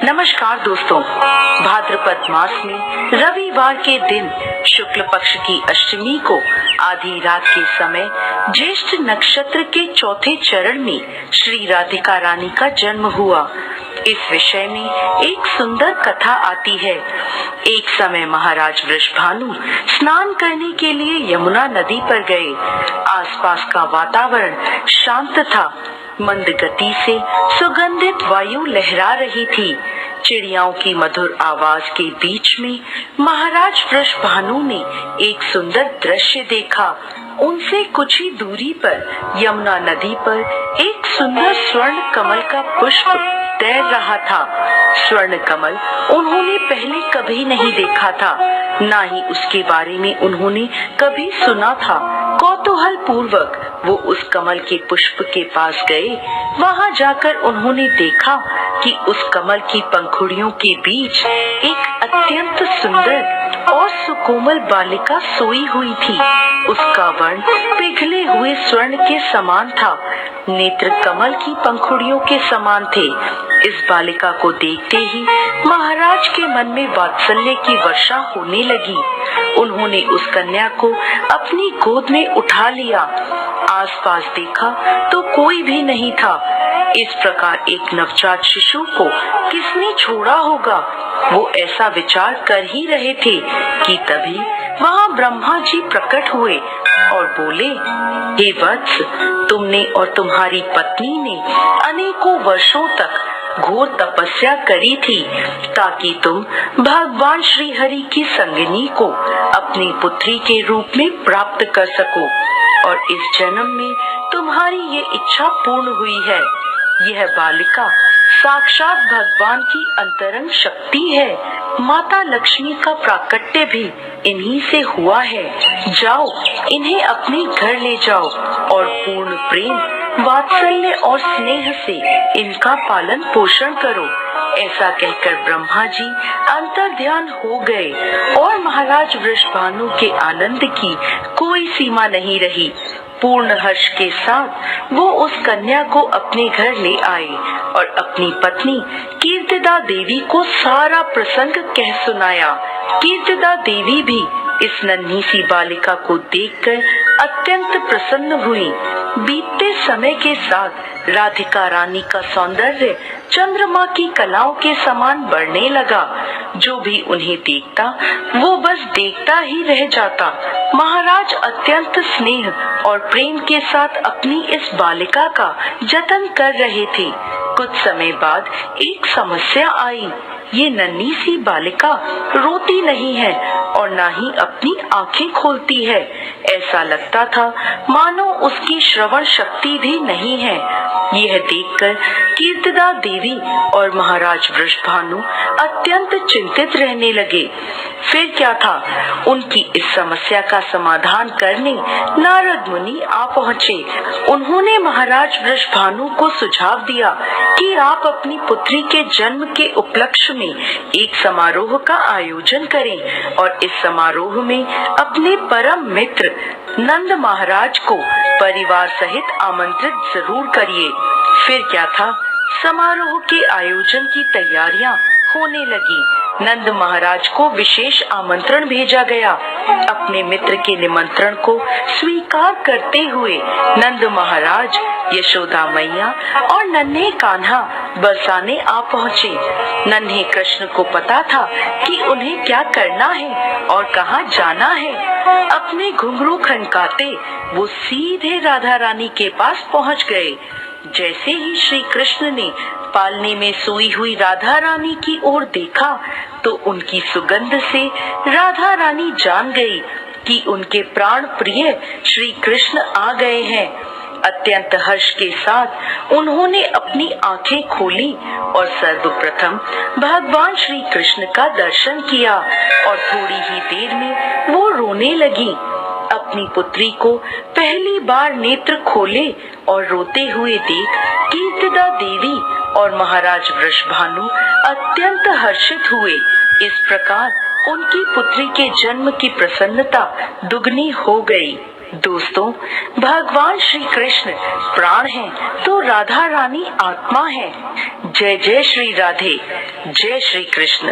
नमस्कार दोस्तों, भाद्रपद मास में रविवार के दिन शुक्ल पक्ष की अष्टमी को आधी रात के समय ज्येष्ठ नक्षत्र के चौथे चरण में श्री राधिका रानी का जन्म हुआ। इस विषय में एक सुंदर कथा आती है। एक समय महाराज वृषभानु स्नान करने के लिए यमुना नदी पर गए। आसपास का वातावरण शांत था। मंद गति से सुगंधित वायु लहरा रही थी। चिड़ियाओं की मधुर आवाज के बीच में महाराज वृषभानु ने एक सुंदर दृश्य देखा। उनसे कुछ ही दूरी पर यमुना नदी पर एक सुंदर स्वर्ण कमल का पुष्प तैर रहा था। स्वर्ण कमल उन्होंने पहले कभी नहीं देखा था, ना ही उसके बारे में उन्होंने कभी सुना था। कौतूहल पूर्वक वो उस कमल के पुष्प के पास गए। वहां जाकर उन्होंने देखा कि उस कमल की पंखुड़ियों के बीच एक अत्यंत सुंदर और सुकोमल बालिका सोई हुई थी। उसका वर्ण पिघले हुए स्वर्ण के समान था। नेत्र कमल की पंखुड़ियों के समान थे। इस बालिका को देखते ही महाराज के मन में वात्सल्य की वर्षा होने लगी। उन्होंने उस कन्या को अपनी गोद में उठा लिया। आसपास देखा तो कोई भी नहीं था। इस प्रकार एक नवजात शिशु को किसने छोड़ा होगा, वो ऐसा विचार कर ही रहे थे कि तभी वहां ब्रह्मा जी प्रकट हुए और बोले, हे वत्स, तुमने और तुम्हारी पत्नी ने अनेकों वर्षों तक घोर तपस्या करी थी ताकि तुम भगवान श्री हरि की संगिनी को अपनी पुत्री के रूप में प्राप्त कर सको, और इस जन्म में तुम्हारी ये इच्छा पूर्ण हुई है। यह बालिका साक्षात भगवान की अंतरंग शक्ति है। माता लक्ष्मी का प्राकट्य भी इन्हीं से हुआ है। जाओ, इन्हें अपने घर ले जाओ और पूर्ण प्रेम, वात्सल्य और स्नेह से इनका पालन पोषण करो। ऐसा कहकर ब्रह्मा जी अंतर्ध्यान हो गए और महाराज वृषभानु के आनंद की कोई सीमा नहीं रही। पूर्ण हर्ष के साथ वो उस कन्या को अपने घर ले आए और अपनी पत्नी कीर्तिदा देवी को सारा प्रसंग कह सुनाया। कीर्तिदा देवी भी इस नन्ही सी बालिका को देखकर अत्यंत प्रसन्न हुई। बीतते समय के साथ राधिका रानी का सौंदर्य चंद्रमा की कलाओं के समान बढ़ने लगा। जो भी उन्हें देखता वो बस देखता ही रह जाता। महाराज अत्यंत स्नेह और प्रेम के साथ अपनी इस बालिका का जतन कर रहे थे। कुछ समय बाद एक समस्या आई। ये नन्ही सी बालिका रोती नहीं है और ना ही अपनी आंखें खोलती है। ऐसा लगता था मानो उसकी श्रवण शक्ति भी नहीं है। यह देखकर कीर्तिदा देवी और महाराज वृषभानु अत्यंत चिंतित रहने लगे। फिर क्या था, उनकी इस समस्या का समाधान करने नारद मुनि आ पहुँचे। उन्होंने महाराज वृषभानु को सुझाव दिया कि आप अपनी पुत्री के जन्म के उपलक्ष्य में एक समारोह का आयोजन करें और इस समारोह में अपने परम मित्र नंद महाराज को परिवार सहित आमंत्रित जरूर करिए। फिर क्या था, समारोह के आयोजन की तैयारियां होने लगी। नंद महाराज को विशेष आमंत्रण भेजा गया। अपने मित्र के निमंत्रण को स्वीकार करते हुए नंद महाराज, यशोदा मैया और नन्हे कान्हा बरसाने आ पहुँचे। नन्हे कृष्ण को पता था कि उन्हें क्या करना है और कहाँ जाना है। अपने घुंघरू खनकाते वो सीधे राधा रानी के पास पहुँच गए। जैसे ही श्री कृष्ण ने पालने में सोई हुई राधा रानी की ओर देखा तो उनकी सुगंध से राधा रानी जान गई कि उनके प्राण प्रिय श्री कृष्ण आ गए हैं। अत्यंत हर्ष के साथ उन्होंने अपनी आंखें खोली और सर्वप्रथम भगवान श्री कृष्ण का दर्शन किया और थोड़ी ही देर में वो रोने लगी। अपनी पुत्री को पहली बार नेत्र खोले और रोते हुए देख कीर्तिदा देवी और महाराज वृषभानु अत्यंत हर्षित हुए। इस प्रकार उनकी पुत्री के जन्म की प्रसन्नता दुगनी हो गई। दोस्तों, भगवान श्री कृष्ण प्राण है तो राधा रानी आत्मा है। जय जय श्री राधे, जय श्री कृष्ण।